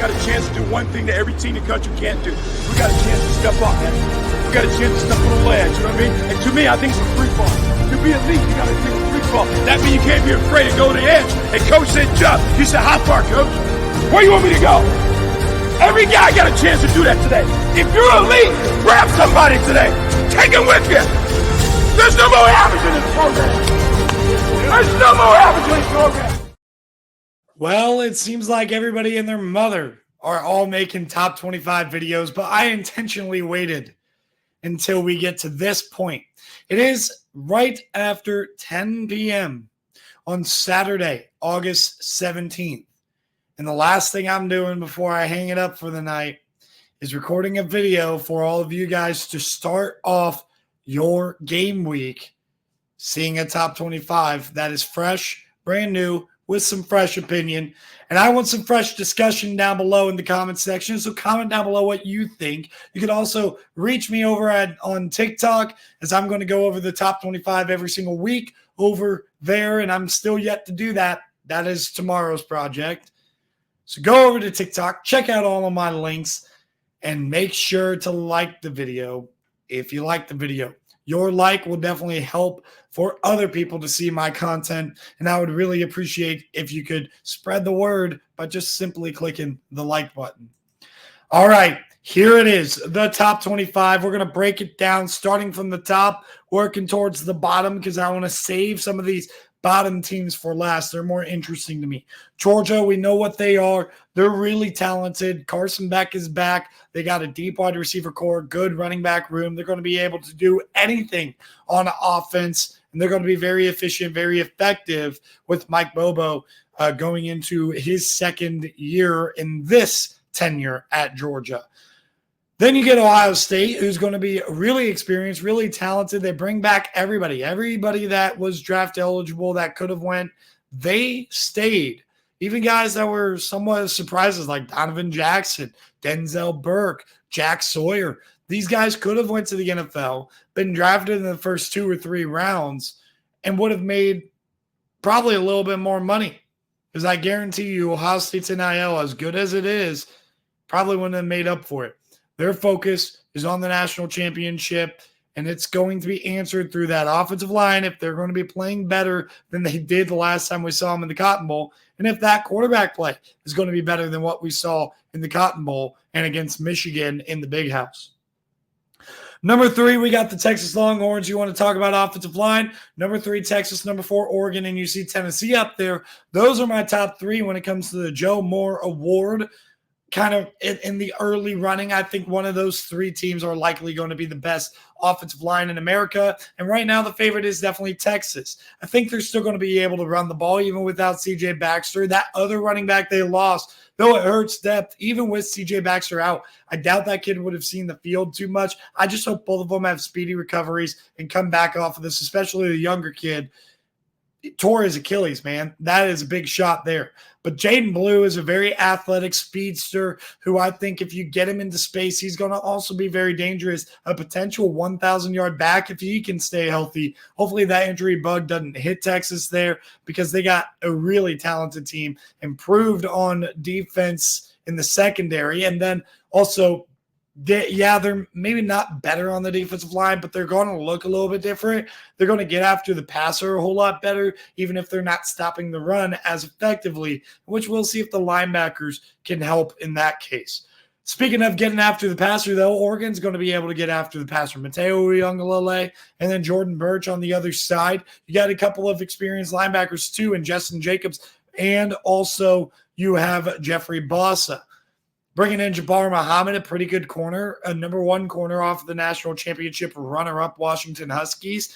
got a chance to do one thing that every team in the country can't do. We got a chance to step up, man. We got a chance to step on the ledge, you know what I mean? And to me, I think it's a free fall. To be elite, you got to take a free fall. That means you can't be afraid to go to the edge. And coach said, jump. You said, how far, coach? Where you want me to go? Every guy got a chance to do that today. If you're elite, grab somebody today. Take it with you. There's no more average in this program. There's no more average in this program. Well, it seems like everybody and their mother are all making top 25 videos, but I intentionally waited until we get to this point. It is right after 10 p.m. on Saturday, August 17th. And the last thing I'm doing before I hang it up for the night is recording a video for all of you guys to start off your game week seeing a top 25 that is fresh, brand new, with some fresh opinion. And I want some fresh discussion down below in the comment section. So comment down below what you think. You can also reach me over on TikTok, as I'm going to go over the top 25 every single week over there. And I'm still yet to do that. That is tomorrow's project. So go over to TikTok, check out all of my links, and make sure to like the video if you like the video. Your like will definitely help for other people to see my content, and I would really appreciate if you could spread the word by just simply clicking the like button. All right, here it is, the top 25. We're going to break it down starting from the top, working towards the bottom, because I want to save some of these bottom teams for last. They're more interesting to me. Georgia, we know what they are. They're really talented. Carson Beck is back. They got a deep wide receiver core, good running back room. They're going to be able to do anything on offense, and they're going to be very efficient, very effective with Mike Bobo going into his second year in this tenure at Georgia. Then you get Ohio State, who's going to be really experienced, really talented. They bring back everybody that was draft eligible that could have went. They stayed. Even guys that were somewhat surprises like Donovan Jackson, Denzel Burke, Jack Sawyer. These guys could have went to the NFL, been drafted in the first 2 or 3 rounds, and would have made probably a little bit more money. Because I guarantee you, Ohio State's NIL, as good as it is, probably wouldn't have made up for it. Their focus is on the national championship, and it's going to be answered through that offensive line if they're going to be playing better than they did the last time we saw them in the Cotton Bowl, and if that quarterback play is going to be better than what we saw in the Cotton Bowl and against Michigan in the Big House. Number 3, we got the Texas Longhorns. You want to talk about offensive line? Number 3, Texas. Number 4, Oregon. And you see Tennessee up there. Those are my top 3 when it comes to the Joe Moore Award. Kind of in the early running, I think one of those 3 teams are likely going to be the best offensive line in America. And right now, the favorite is definitely Texas. I think they're still going to be able to run the ball even without C.J. Baxter. That other running back they lost, though it hurts depth, even with C.J. Baxter out, I doubt that kid would have seen the field too much. I just hope both of them have speedy recoveries and come back off of this, especially the younger kid. Tore his Achilles, man. That is a big shot there. But Jaden Blue is a very athletic speedster who I think if you get him into space, he's going to also be very dangerous. A potential 1,000-yard back if he can stay healthy. Hopefully that injury bug doesn't hit Texas there because they got a really talented team, improved on defense in the secondary, and then also they're maybe not better on the defensive line, but they're going to look a little bit different. They're going to get after the passer a whole lot better, even if they're not stopping the run as effectively, which we'll see if the linebackers can help in that case. Speaking of getting after the passer, though, Oregon's going to be able to get after the passer. Mateo Uiagalelei and then Jordan Birch on the other side. You got a couple of experienced linebackers, too, in Justin Jacobs, and also you have Jeffrey Bossa. Bringing in Jabbar Muhammad, a pretty good corner, a number 1 corner off the national championship runner-up Washington Huskies.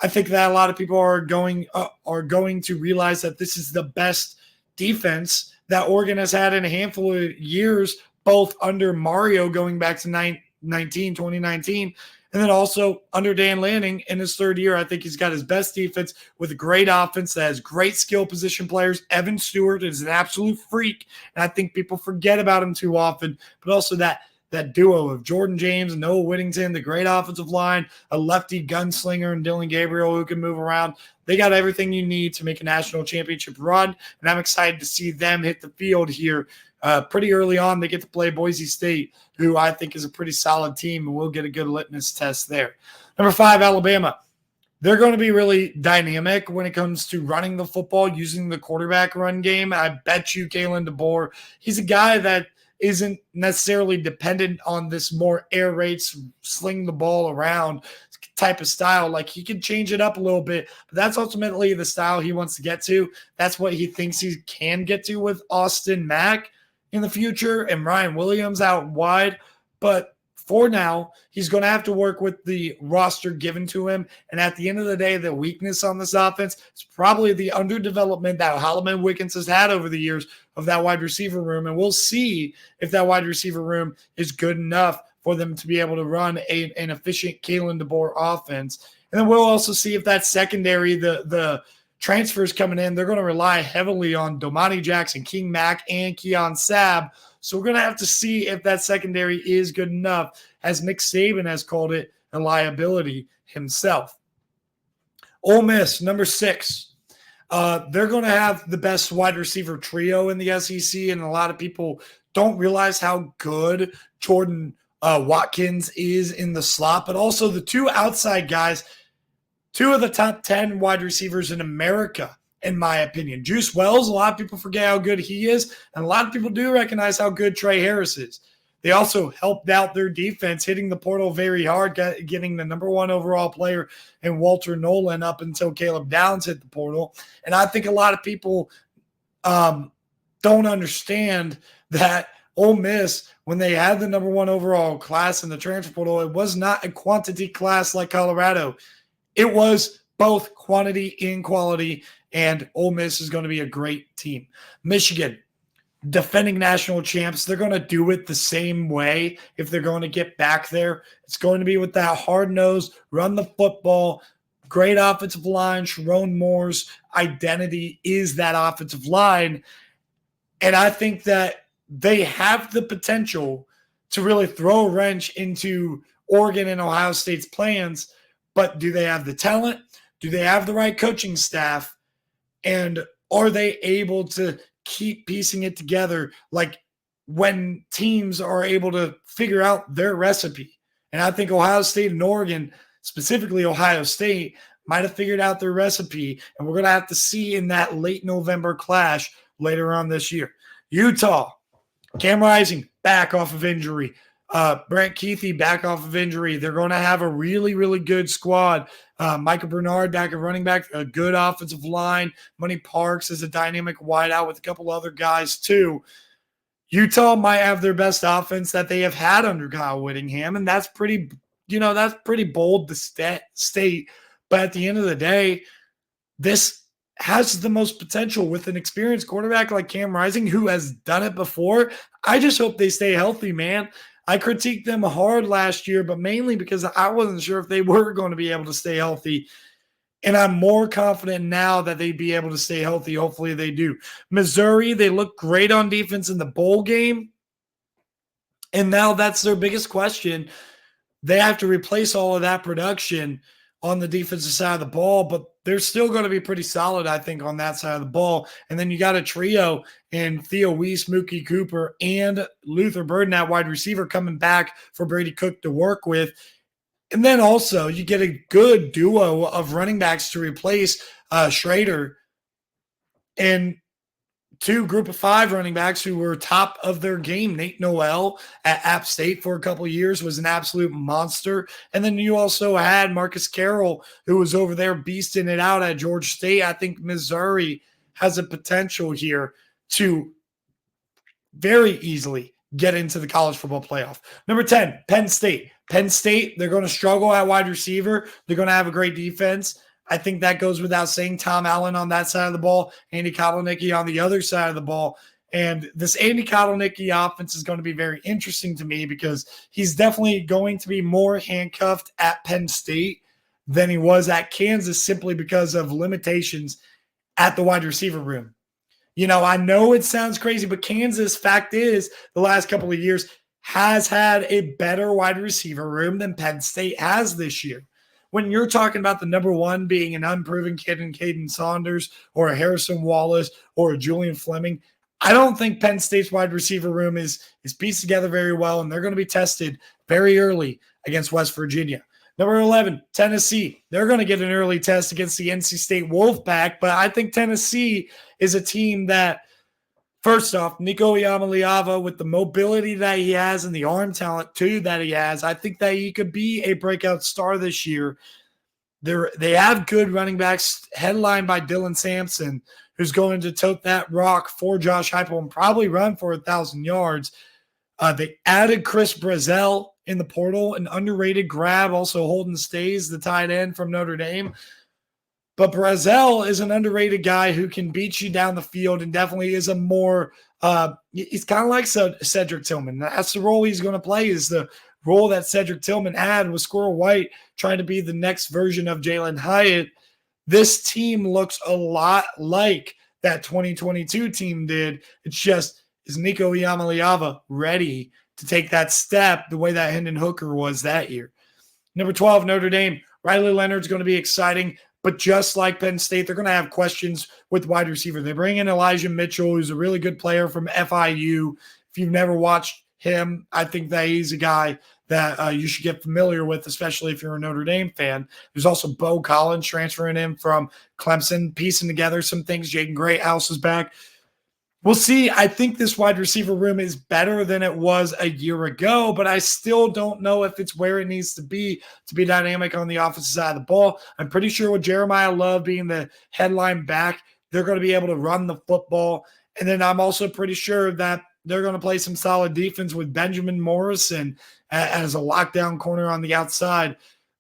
I think that a lot of people are going to realize that this is the best defense that Oregon has had in a handful of years, both under Mario going back to 2019, and then also under Dan Lanning in his 3rd year. I think he's got his best defense with a great offense that has great skill position players. Evan Stewart is an absolute freak, and I think people forget about him too often, but also that duo of Jordan James and Noah Whittington, the great offensive line, a lefty gunslinger and Dylan Gabriel who can move around. They got everything you need to make a national championship run, and I'm excited to see them hit the field here Pretty early on, they get to play Boise State, who I think is a pretty solid team, and we'll get a good litmus test there. Number 5, Alabama. They're going to be really dynamic when it comes to running the football, using the quarterback run game. I bet you Kalen DeBoer, he's a guy that isn't necessarily dependent on this more air rates, sling the ball around type of style. Like, he can change it up a little bit, but that's ultimately the style he wants to get to. That's what he thinks he can get to with Austin Mack in the future and Ryan Williams out wide. But for now, he's going to have to work with the roster given to him. And at the end of the day, the weakness on this offense is probably the underdevelopment that Holloman Wiggins has had over the years of that wide receiver room. And we'll see if that wide receiver room is good enough for them to be able to run an efficient Kalen DeBoer offense. And then we'll also see if that secondary, the transfers coming in, they're going to rely heavily on Domani Jackson, King Mack, and Keon Sabb. So we're going to have to see if that secondary is good enough, as Nick Saban has called it, a liability himself. Ole Miss, number 6. They're going to have the best wide receiver trio in the SEC, and a lot of people don't realize how good Jordan Watkins is in the slot, but also the 2 outside guys, 2 of the top 10 wide receivers in America, in my opinion. Juice Wells, a lot of people forget how good he is, and a lot of people do recognize how good Trey Harris is. They also helped out their defense, hitting the portal very hard, getting the number 1 overall player in Walter Nolan up until Caleb Downs hit the portal. And I think a lot of people don't understand that Ole Miss, when they had the number 1 overall class in the transfer portal, it was not a quantity class like Colorado. It was both quantity and quality, and Ole Miss is going to be a great team. Michigan, defending national champs, they're going to do it the same way if they're going to get back there. It's going to be with that hard-nosed, run the football, great offensive line. Sharon Moore's identity is that offensive line, and I think that they have the potential to really throw a wrench into Oregon and Ohio State's plans, but do they have the talent? Do they have the right coaching staff? And are they able to keep piecing it together like when teams are able to figure out their recipe? And I think Ohio State and Oregon, specifically Ohio State, might have figured out their recipe, and we're going to have to see in that late November clash later on this year. Utah, Cam Rising back off of injury. Brent Keithy back off of injury. They're going to have a really, really good squad. Michael Bernard back at running back, a good offensive line. Money Parks is a dynamic wideout with a couple other guys too. Utah might have their best offense that they have had under Kyle Whittingham, and that's pretty bold to state. But at the end of the day, this has the most potential with an experienced quarterback like Cam Rising, who has done it before. I just hope they stay healthy, man. I critiqued them hard last year, but mainly because I wasn't sure if they were going to be able to stay healthy. And I'm more confident now that they'd be able to stay healthy. Hopefully they do. Missouri, they look great on defense in the bowl game. And now that's their biggest question. They have to replace all of that production on the defensive side of the ball, but they're still going to be pretty solid, I think, on that side of the ball. And then you got a trio in Theo Weiss, Mookie Cooper, and Luther Burden at wide receiver coming back for Brady Cook to work with. And then also you get a good duo of running backs to replace Schrader and 2 group of 5 running backs who were top of their game. Nate Noel at App State for a couple of years was an absolute monster. And then you also had Marcus Carroll, who was over there beasting it out at Georgia State. I think Missouri has a potential here to very easily get into the college football playoff. Number 10, Penn State. Penn State, they're going to struggle at wide receiver. They're going to have a great defense. I think that goes without saying. Tom Allen on that side of the ball, Andy Kotelnicki on the other side of the ball. And this Andy Kotelnicki offense is going to be very interesting to me because he's definitely going to be more handcuffed at Penn State than he was at Kansas simply because of limitations at the wide receiver room. You know, I know it sounds crazy, but Kansas, fact is, the last couple of years has had a better wide receiver room than Penn State has this year. When you're talking about the number 1 being an unproven kid in Caden Saunders or a Harrison Wallace or a Julian Fleming, I don't think Penn State's wide receiver room is pieced together very well, and they're going to be tested very early against West Virginia. Number 11, Tennessee. They're going to get an early test against the NC State Wolfpack, but I think Tennessee is a team that, first off, Nico Iamaleava, with the mobility that he has and the arm talent too that he has, I think that he could be a breakout star this year. They have good running backs, headlined by Dylan Sampson, who's going to tote that rock for Josh Heupel and probably run for 1,000 yards. They added Chris Brazzell in the portal, an underrated grab. Also, Holden Stays, the tight end from Notre Dame. But Brazzell is an underrated guy who can beat you down the field and definitely is a more he's kind of like Cedric Tillman. That's the role he's going to play, is the role that Cedric Tillman had with Squirrel White, trying to be the next version of Jalen Hyatt. This team looks a lot like that 2022 team did. It's just, is Nico Iamaleava ready to take that step the way that Hendon Hooker was that year? Number 12, Notre Dame. Riley Leonard's going to be exciting, but just like Penn State, they're going to have questions with wide receiver. They bring in Elijah Mitchell, who's a really good player from FIU. If you've never watched him, I think that he's a guy that you should get familiar with, especially if you're a Notre Dame fan. There's also Bo Collins transferring in from Clemson, piecing together some things. Jaden Greathouse is back. We'll see. I think this wide receiver room is better than it was a year ago, but I still don't know if it's where it needs to be dynamic on the offensive side of the ball. I'm pretty sure with Jeremiah Love being the headline back, they're going to be able to run the football. And then I'm also pretty sure that they're going to play some solid defense with Benjamin Morrison as a lockdown corner on the outside.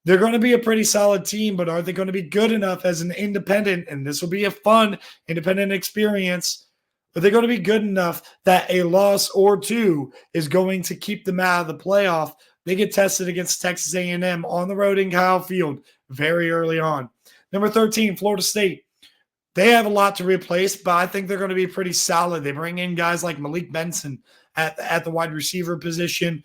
They're going to be a pretty solid team, but are they going to be good enough as an independent? And this will be a fun independent experience. Are they going to be good enough that a loss or two is going to keep them out of the playoff? They get tested against Texas A&M on the road in Kyle Field very early on. Number 13, Florida State. They have a lot to replace, but I think they're going to be pretty solid. They bring in guys like Malik Benson at the wide receiver position.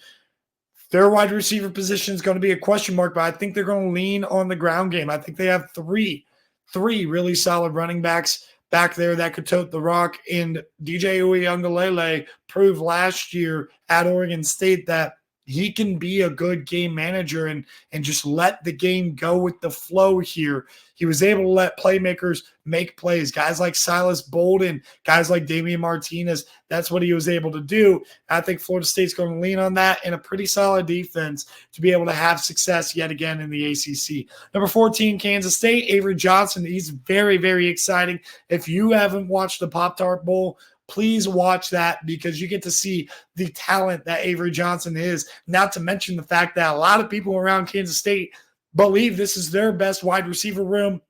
Their wide receiver position is going to be a question mark, but I think they're going to lean on the ground game. I think they have three really solid running backs back there that could tote the rock. And DJ Uiagalelei proved last year at Oregon State that he can be a good game manager and just let the game go with the flow here. He was able to let playmakers make plays. Guys like Silas Bolden, guys like Damian Martinez, that's what he was able to do. I think Florida State's going to lean on that and a pretty solid defense to be able to have success yet again in the ACC. Number 14, Kansas State, Avery Johnson. He's very, very exciting. If you haven't watched the Pop-Tart Bowl, please watch that, because you get to see the talent that Avery Johnson is, not to mention the fact that a lot of people around Kansas State believe this is their best wide receiver room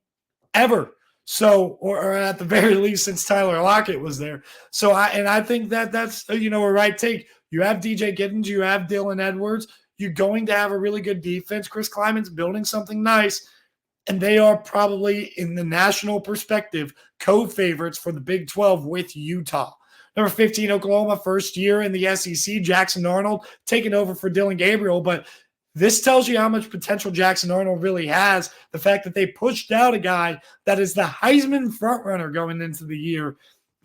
ever. So, or at the very least, since Tyler Lockett was there. So, I think that's, a right take. You have DJ Giddens, you have Dylan Edwards. You're going to have a really good defense. Chris Kleiman's building something nice. And they are probably, in the national perspective, co-favorites for the Big 12 with Utah. Number 15, Oklahoma, first year in the SEC. Jackson Arnold taking over for Dylan Gabriel. But this tells you how much potential Jackson Arnold really has. The fact that they pushed out a guy that is the Heisman frontrunner going into the year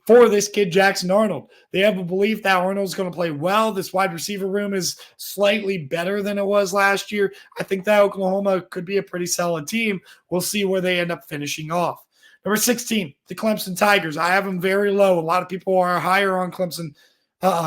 for this kid, Jackson Arnold. They have a belief that Arnold's going to play well. This wide receiver room is slightly better than it was last year. I think that Oklahoma could be a pretty solid team. We'll see where they end up finishing off. Number 16, the Clemson Tigers. I have them very low. A lot of people are higher on Clemson.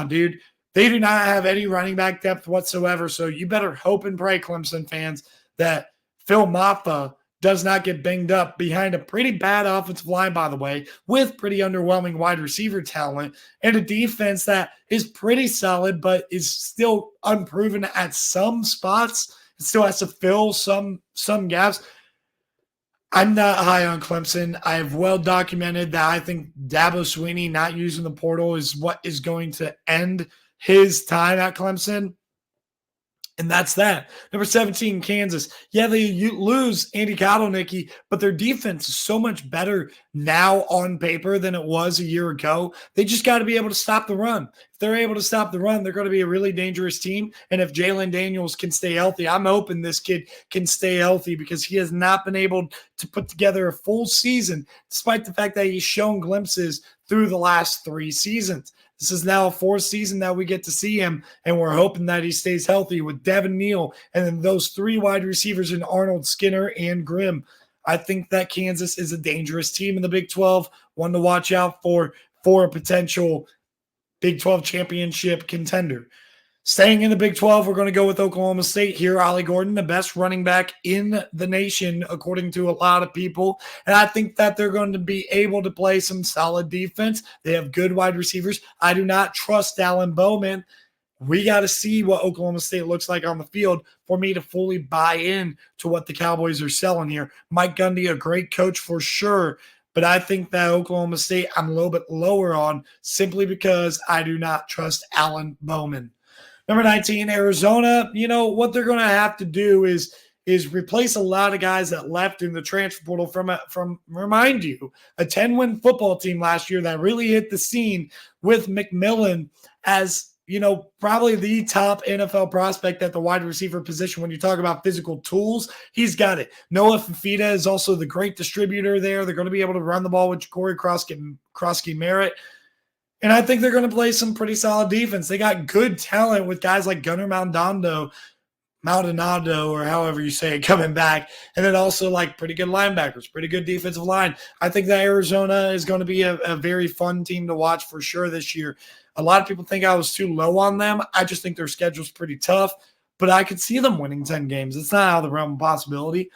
Dude. They do not have any running back depth whatsoever. So you better hope and pray, Clemson fans, that Phil Maffa does not get banged up behind a pretty bad offensive line, by the way, with pretty underwhelming wide receiver talent and a defense that is pretty solid but is still unproven at some spots. It still has to fill some gaps. I'm not high on Clemson. I have well documented that I think Dabo Swinney not using the portal is what is going to end his time at Clemson. And that's that. Number 17, Kansas. Yeah, they lose Andy Kotelnicki, but their defense is so much better now on paper than it was a year ago. They just got to be able to stop the run. If they're able to stop the run, they're going to be a really dangerous team. And if Jalen Daniels can stay healthy, I'm hoping this kid can stay healthy because he has not been able to put together a full season, despite the fact that he's shown glimpses through the last 3 seasons. This is now a 4th season that we get to see him, and we're hoping that he stays healthy with Devin Neal and then those 3 wide receivers in Arnold, Skinner, and Grimm. I think that Kansas is a dangerous team in the Big 12, one to watch out for a potential Big 12 championship contender. Staying in the Big 12, we're going to go with Oklahoma State here. Ollie Gordon, the best running back in the nation, according to a lot of people. And I think that they're going to be able to play some solid defense. They have good wide receivers. I do not trust Alan Bowman. We got to see what Oklahoma State looks like on the field for me to fully buy in to what the Cowboys are selling here. Mike Gundy, a great coach for sure. But I think that Oklahoma State, I'm a little bit lower on simply because I do not trust Alan Bowman. Number 19, Arizona. You know, what they're going to have to do is replace a lot of guys that left in the transfer portal from remind you, a 10-win football team last year that really hit the scene with McMillan as, you know, probably the top NFL prospect at the wide receiver position. When you talk about physical tools, he's got it. Noah Fifita is also the great distributor there. They're going to be able to run the ball with Corey Krosky Merritt. And I think they're going to play some pretty solid defense. They got good talent with guys like Gunnar Maldonado, or however you say it, coming back. And then also like pretty good linebackers, pretty good defensive line. I think that Arizona is going to be a very fun team to watch for sure this year. A lot of people think I was too low on them. I just think their schedule's pretty tough, but I could see them winning 10 games. It's not out of the realm of possibility.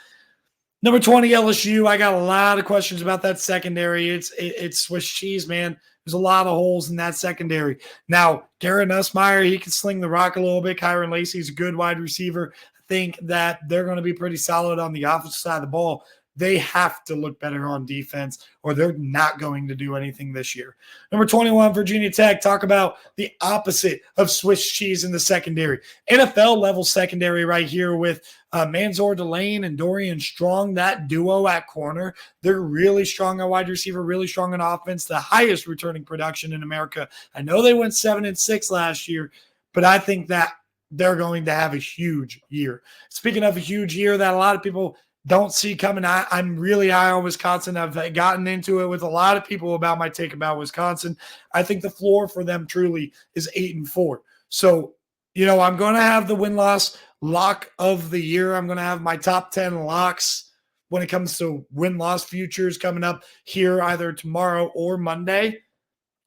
Number 20, LSU. I got a lot of questions about that secondary. It's Swiss cheese, man. There's a lot of holes in that secondary. Now, Garrett Nussmeier, he can sling the rock a little bit. Kyron Lacey's a good wide receiver. I think that they're going to be pretty solid on the offensive side of the ball. They have to look better on defense or they're not going to do anything this year. Number 21, Virginia Tech. Talk about the opposite of Swiss cheese in the secondary. NFL-level secondary right here with Manzor Delane and Dorian Strong, that duo at corner. They're really strong at wide receiver, really strong in offense, the highest returning production in America. I know they went 7-6 last year, but I think that they're going to have a huge year. Speaking of a huge year that a lot of people don't see coming, I'm really high on Wisconsin. I've gotten into it with a lot of people about my take about Wisconsin. I think the floor for them truly is 8-4. So, you know, I'm going to have the win-loss lock of the year. I'm going to have my top 10 locks when it comes to win-loss futures coming up here either tomorrow or Monday.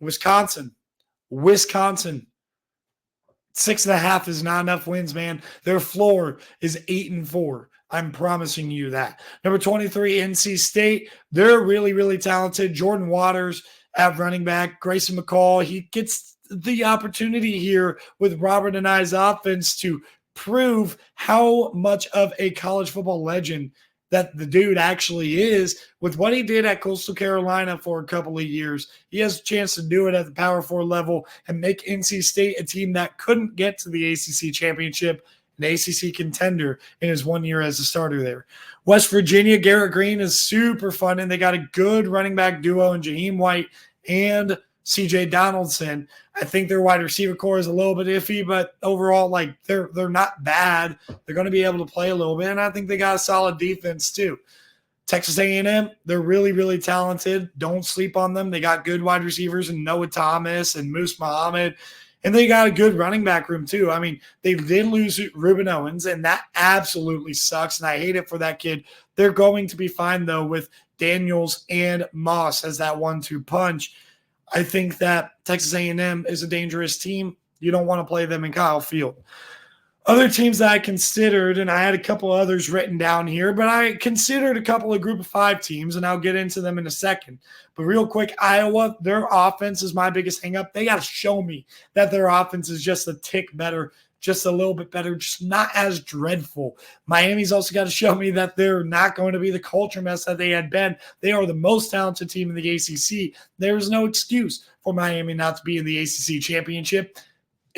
Wisconsin. 6.5 is not enough wins, man. Their floor is 8-4. I'm promising you that. Number 23, NC State. They're really, really talented. Jordan Waters at running back. Grayson McCall, he gets the opportunity here with Robert and I's offense to prove how much of a college football legend that the dude actually is with what he did at Coastal Carolina for a couple of years. He has a chance to do it at the Power 4 level and make NC State a team that couldn't get to the ACC championship, an ACC contender in his 1 year as a starter there. West Virginia, Garrett Green is super fun, and they got a good running back duo in Jaheim White and CJ Donaldson. I think their wide receiver core is a little bit iffy, but overall, like they're not bad. They're going to be able to play a little bit, and I think they got a solid defense too. Texas A&M, they're really, really talented. Don't sleep on them. They got good wide receivers in Noah Thomas and Moose Muhammad. And they got a good running back room, too. I mean, they did lose Ruben Owens, and that absolutely sucks, and I hate it for that kid. They're going to be fine, though, with Daniels and Moss as that 1-2 punch. I think that Texas A&M is a dangerous team. You don't want to play them in Kyle Field. Other teams that I considered, and I had a couple others written down here, but I considered a couple of Group of 5 teams, and I'll get into them in a second. But real quick, Iowa, their offense is my biggest hang-up. They got to show me that their offense is just a tick better, just a little bit better, just not as dreadful. Miami's also got to show me that they're not going to be the culture mess that they had been. They are the most talented team in the ACC. There's no excuse for Miami not to be in the ACC championship.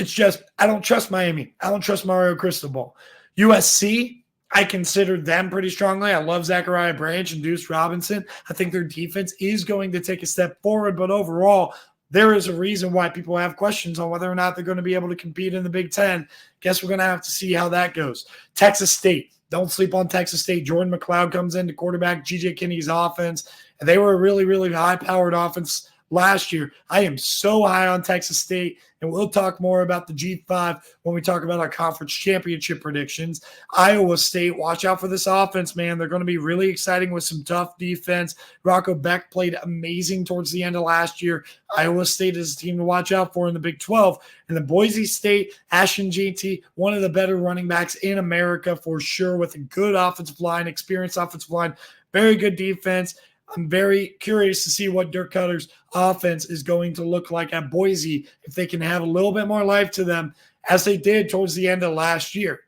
It's just I don't trust Miami. I don't trust Mario Cristobal. USC, I consider them pretty strongly. I love Zachariah Branch and Deuce Robinson. I think their defense is going to take a step forward, but overall, there is a reason why people have questions on whether or not they're going to be able to compete in the Big Ten. Guess we're going to have to see how that goes. Texas State. Don't sleep on Texas State. Jordan McLeod comes in to quarterback G.J. Kinney's offense, and they were a really, really high-powered offense last year. I am so high on Texas State, and we'll talk more about the G5 when we talk about our conference championship predictions. Iowa State, watch out for this offense, man. They're going to be really exciting with some tough defense. Rocco Beck played amazing towards the end of last year. Iowa State is a team to watch out for in the Big 12. And the Boise State, Ashton Jeanty, one of the better running backs in America for sure, with a good offensive line, experienced offensive line, very good defense. I'm very curious to see what Dirk Cutter's offense is going to look like at Boise, if they can have a little bit more life to them as they did towards the end of last year.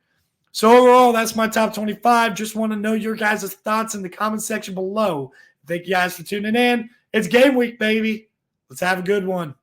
So overall, that's my top 25. Just want to know your guys' thoughts in the comment section below. Thank you guys for tuning in. It's game week, baby. Let's have a good one.